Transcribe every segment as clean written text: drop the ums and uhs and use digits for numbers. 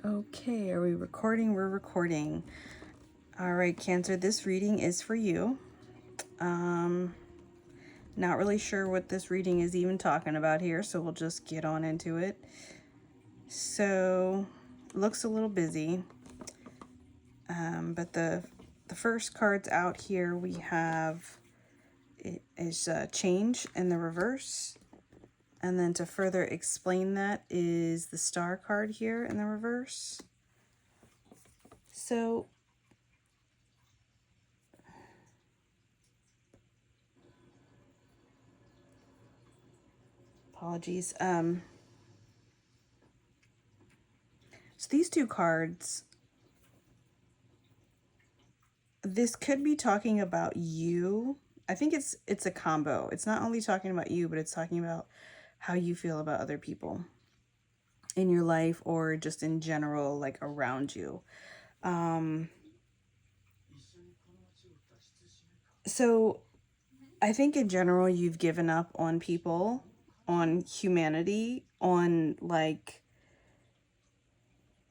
Okay, are we recording? We're recording. All right, Cancer, this reading is for you. Not really sure what this reading is even talking about here, so we'll just get on into it. So, looks a little busy, but the first cards out here we have is change in the reverse. And then to further explain that is the star card here in the reverse. So, apologies. So these two cards, this could be talking about you. I think it's a combo. It's not only talking about you, but it's talking about how you feel about other people in your life or just in general, like around you. So I think in general, you've given up on people, on humanity, on like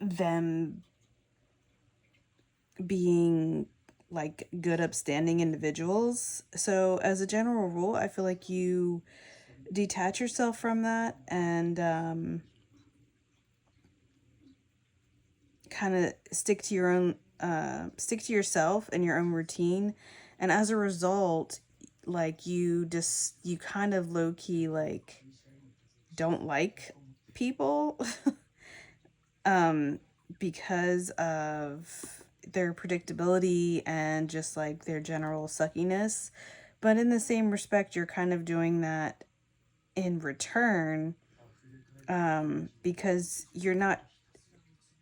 them being like good, upstanding individuals. So as a general rule, I feel like you detach yourself from that and kind of stick to your own stick to yourself and your own routine, and as a result, like you kind of low-key like don't like people because of their predictability and just like their general suckiness. But in the same respect, you're kind of doing that in return, because you're not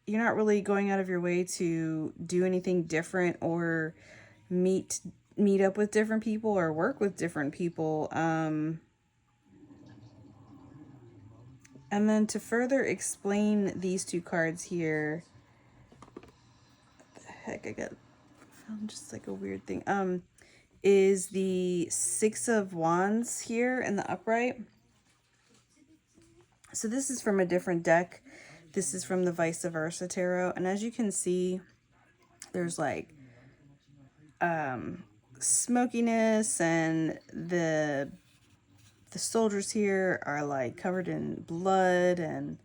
really going out of your way to do anything different or meet meet up with different people or work with different people. And then to further explain these two cards here, what the heck, I got found just like a weird thing. Is the Six of Wands here in the upright. So this is from a different deck. This is from the Vice Versa Tarot, and as you can see, there's like smokiness, and the soldiers here are like covered in blood, and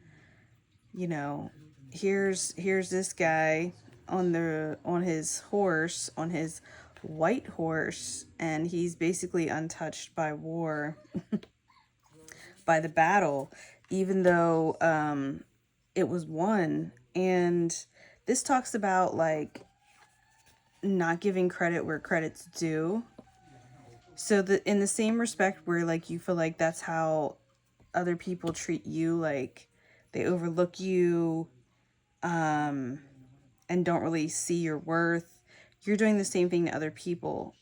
here's this guy on his horse, on his white horse, and he's basically untouched by war, by the battle, even though it was won. And this talks about like not giving credit where credit's due. So in the same respect where like you feel like that's how other people treat you, like they overlook you, and don't really see your worth, you're doing the same thing to other people.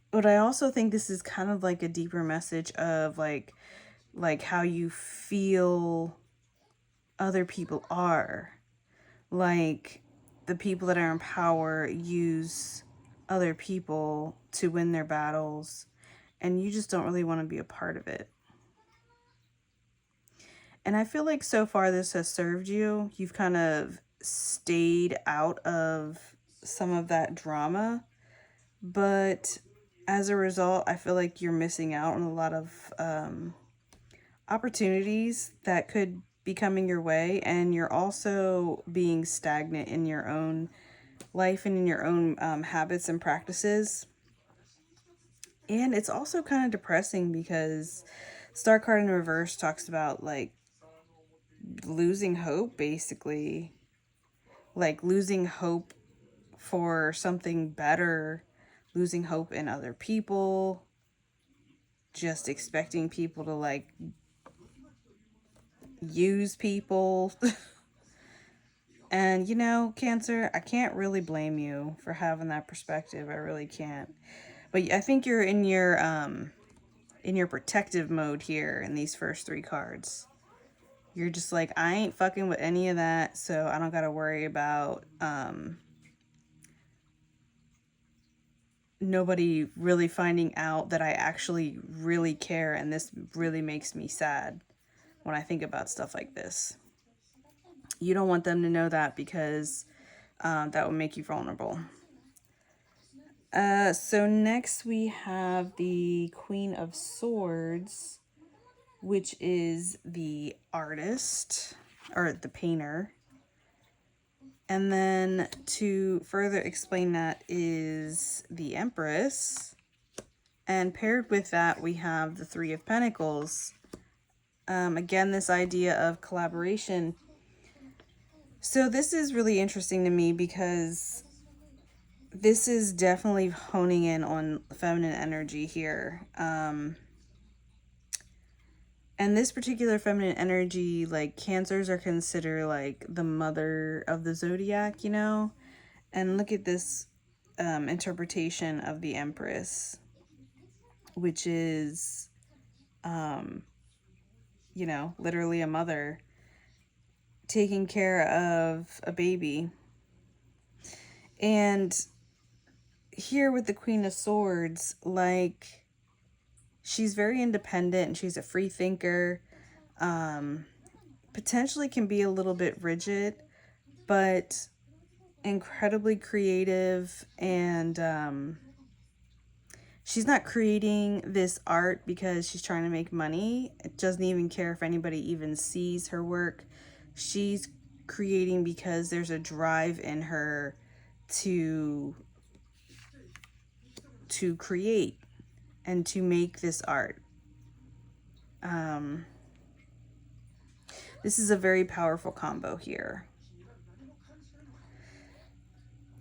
But I also think this is kind of like a deeper message of like how you feel other people are. Like the people that are in power use other people to win their battles, and you just don't really want to be a part of it. And I feel like so far this has served you. You've kind of stayed out of some of that drama, but as a result, I feel like you're missing out on a lot of opportunities that could be coming your way, and you're also being stagnant in your own life and in your own habits and practices. And it's also kind of depressing because Star Card in Reverse talks about like losing hope, basically. Like losing hope for something better, losing hope in other people, just expecting people to like use people. And Cancer, I can't really blame you for having that perspective. I really can't. But I think you're in your protective mode here in these first three cards. You're just like, I ain't fucking with any of that, so I don't got to worry about nobody really finding out that I actually really care, and this really makes me sad. when I think about stuff like this. You don't want them to know that, because that will make you vulnerable. So next we have the Queen of Swords, which is the artist, or the painter. And then to further explain that is the Empress. And paired with that, we have the Three of Pentacles. Again, this idea of collaboration. So this is really interesting to me, because this is definitely honing in on feminine energy here. And this particular feminine energy, like, Cancers are considered like the mother of the zodiac, you know? And look at this interpretation of the Empress, which is, you know, literally a mother taking care of a baby. And here with the Queen of Swords, like, she's very independent and she's a free thinker. Potentially can be a little bit rigid, but incredibly creative. And she's not creating this art because she's trying to make money. It doesn't even care if anybody even sees her work. She's creating because there's a drive in her to create and to make this art. This is a very powerful combo here.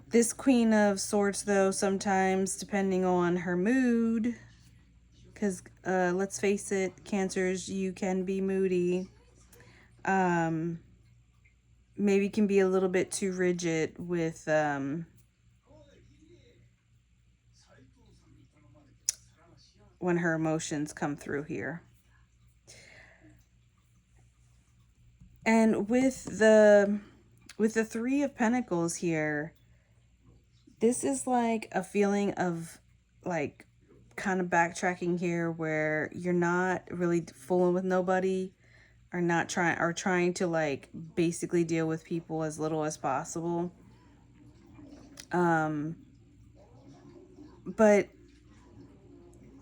This Queen of Swords, though, sometimes, depending on her mood, because let's face it, Cancers, you can be moody. Maybe can be a little bit too rigid with when her emotions come through here. And with the Three of Pentacles here, this is like a feeling of, like, kind of backtracking here, where you're not really fooling with nobody, or trying to, like, basically deal with people as little as possible. But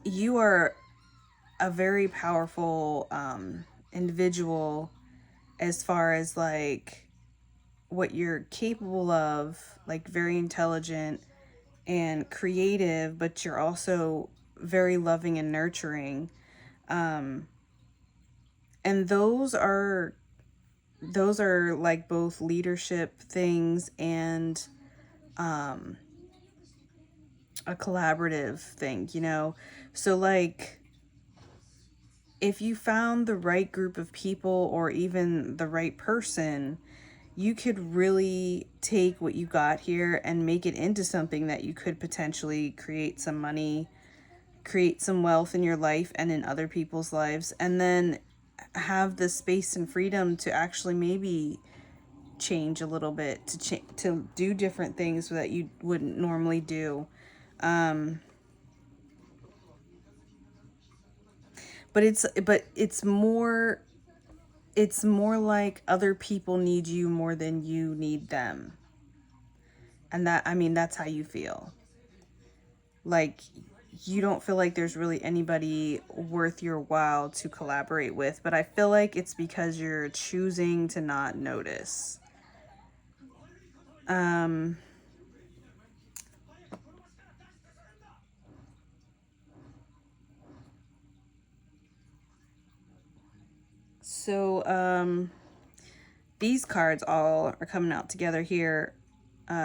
you are a very powerful individual, as far as, like, what you're capable of, like, very intelligent and creative, but you're also very loving and nurturing. And those are like both leadership things and a collaborative thing, you know? So, like, if you found the right group of people, or even the right person, you could really take what you got here and make it into something that you could potentially create some money, create some wealth in your life and in other people's lives, and then have the space and freedom to actually maybe change a little bit, to do different things that you wouldn't normally do. But it's more like other people need you more than you need them. And that, I mean, that's how you feel. Like, you don't feel like there's really anybody worth your while to collaborate with, but I feel like it's because you're choosing to not notice. So these cards all are coming out together here.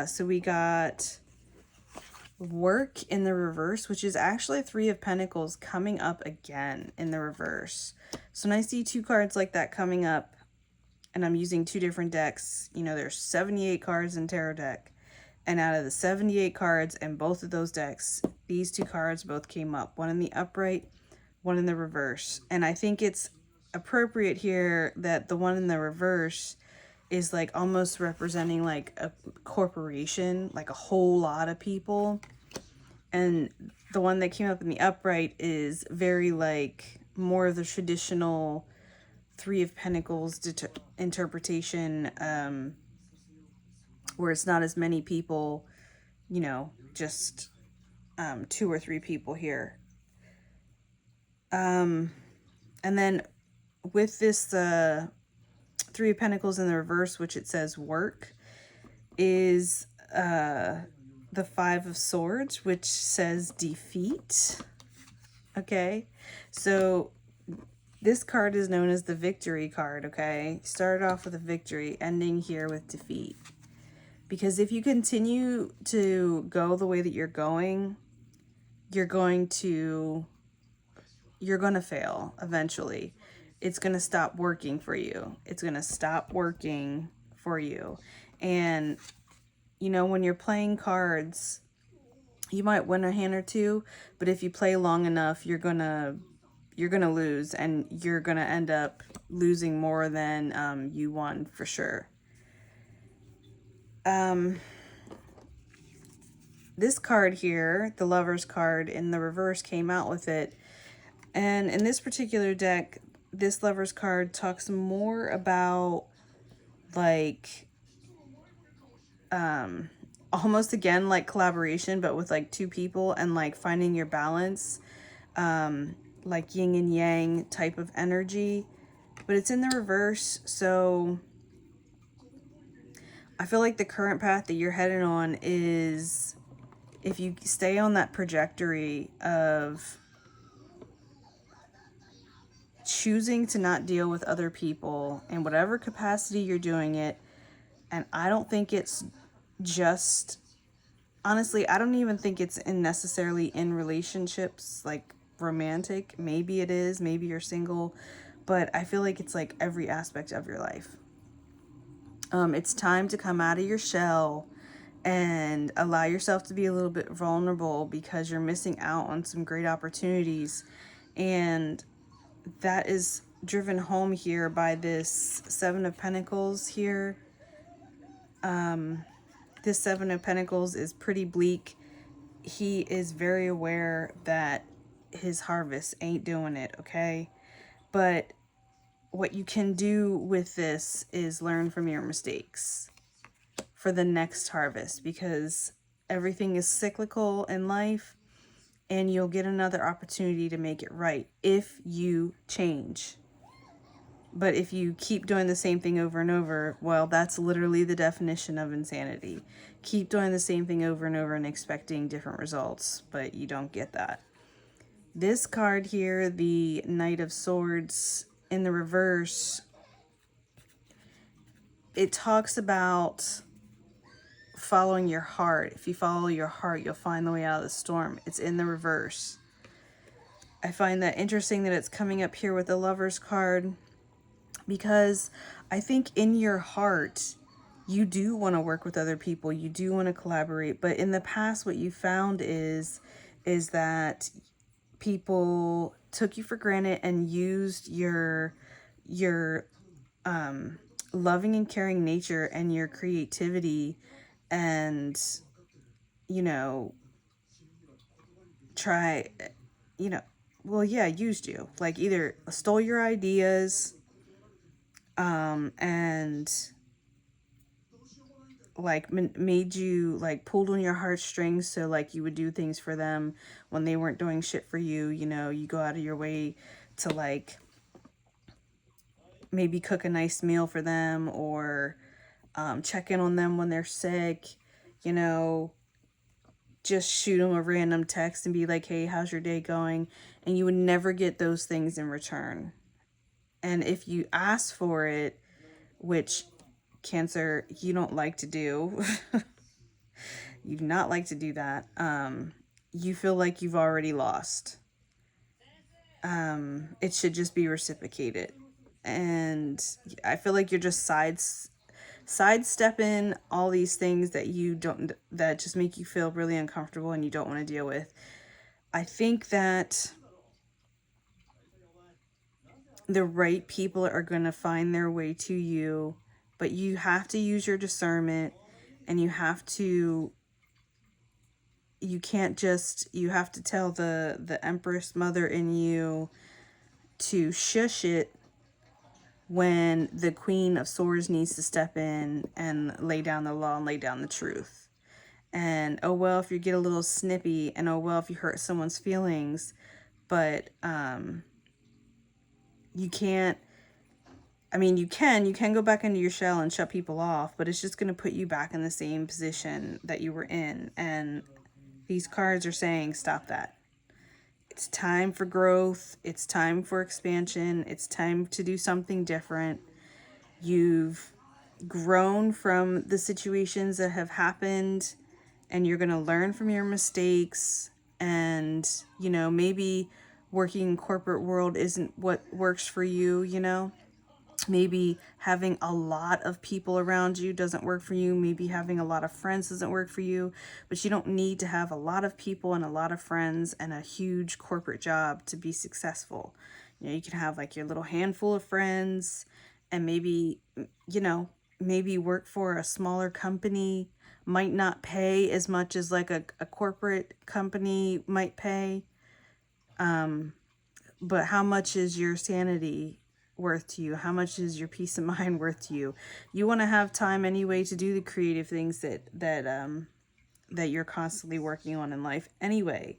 So we got Work in the reverse, which is actually Three of Pentacles coming up again in the reverse. So when I see two cards like that coming up, and I'm using two different decks, you know, there's 78 cards in tarot deck. And out of the 78 cards in both of those decks, these two cards both came up. One in the upright, one in the reverse. And I think it's appropriate here that the one in the reverse is, like, almost representing, like, a corporation, like a whole lot of people. And the one that came up in the upright is very, like, more of the traditional Three of Pentacles interpretation, where it's not as many people, you know, just 2 or 3 people here. And then with this Three of Pentacles in the reverse, which it says work, is the Five of Swords, which says defeat. Okay, so this card is known as the victory card, okay? Started off with a victory, ending here with defeat. Because if you continue to go the way that you're going, you're going to fail eventually. It's going to stop working for you. It's going to stop working for you. And, you know, when you're playing cards, you might win a hand or two, but if you play long enough, you're gonna lose, and you're gonna end up losing more than you won for sure. This card here, the Lover's card in the reverse, came out with it, and in this particular deck, this Lover's card talks more about like almost again like collaboration, but with like 2 people, and like finding your balance, like yin and yang type of energy, but it's in the reverse. So I feel like the current path that you're headed on is, if you stay on that trajectory of choosing to not deal with other people in whatever capacity you're doing it, and I don't think it's just, honestly, I don't even think it's necessarily in relationships, like romantic. Maybe it is, maybe you're single, but I feel like it's like every aspect of your life. It's time to come out of your shell and allow yourself to be a little bit vulnerable, because you're missing out on some great opportunities. And that is driven home here by this Seven of Pentacles here. This Seven of Pentacles is pretty bleak. He is very aware that his harvest ain't doing it, okay? But what you can do with this is learn from your mistakes for the next harvest, because everything is cyclical in life, and you'll get another opportunity to make it right if you change. But if you keep doing the same thing over and over, well, that's literally the definition of insanity. Keep doing the same thing over and over and expecting different results, but you don't get that. This card here, the Knight of Swords in the reverse, it talks about following your heart. If you follow your heart, you'll find the way out of the storm. It's in the reverse. I find that interesting that it's coming up here with the Lover's card, because I think in your heart, you do want to work with other people. You do want to collaborate. But in the past, what you found is that people took you for granted and used your loving and caring nature and your creativity, and, you know, used you. Like, either stole your ideas, and like made you, like, pulled on your heartstrings, so like you would do things for them when they weren't doing shit for you. You know, you go out of your way to like maybe cook a nice meal for them, or check in on them when they're sick, you know, just shoot them a random text and be like, hey, how's your day going? And you would never get those things in return. And if you ask for it, which Cancer, you don't like to do, you do not like to do that, you feel like you've already lost. It should just be reciprocated. And I feel like you're just sidestepping all these things that just make you feel really uncomfortable and you don't want to deal with. I think that the right people are going to find their way to you, but you have to use your discernment, and you have to tell the Empress Mother in you to shush it when the Queen of Swords needs to step in and lay down the law and lay down the truth. And oh well if you get a little snippy, and oh well if you hurt someone's feelings, but you can't, I mean, you can go back into your shell and shut people off, but it's just going to put you back in the same position that you were in. And these cards are saying, stop that. It's time for growth. It's time for expansion. It's time to do something different. You've grown from the situations that have happened, and you're going to learn from your mistakes. And, you know, maybe working in corporate world isn't what works for you, you know. Maybe having a lot of people around you doesn't work for you. Maybe having a lot of friends doesn't work for you. But you don't need to have a lot of people and a lot of friends and a huge corporate job to be successful. You know, you can have like your little handful of friends, and maybe, you know, maybe work for a smaller company. Might not pay as much as like a corporate company might pay. But how much is your sanity worth to you? How much is your peace of mind worth to you? You want to have time anyway to do the creative things that you're constantly working on in life anyway.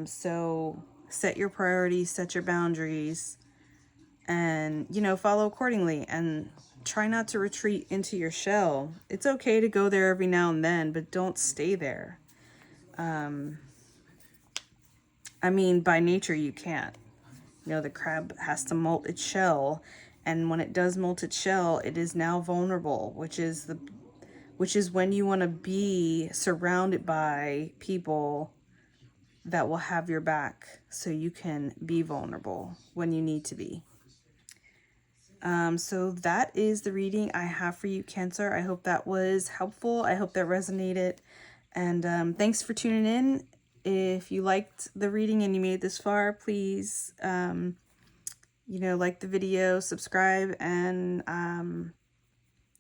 So set your priorities, set your boundaries, and, you know, follow accordingly, and try not to retreat into your shell. It's okay to go there every now and then, but don't stay there. I mean, by nature, you can't. You know, the crab has to molt its shell, and when it does molt its shell, it is now vulnerable, which is when you want to be surrounded by people that will have your back, so you can be vulnerable when you need to be. So that is the reading I have for you, Cancer. I hope that was helpful. I hope that resonated. And thanks for tuning in. If you liked the reading and you made it this far, please, you know, like the video, subscribe, and,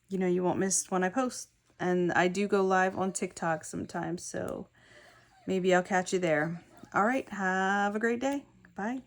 you know, you won't miss when I post. And I do go live on TikTok sometimes, so maybe I'll catch you there. All right, have a great day. Bye.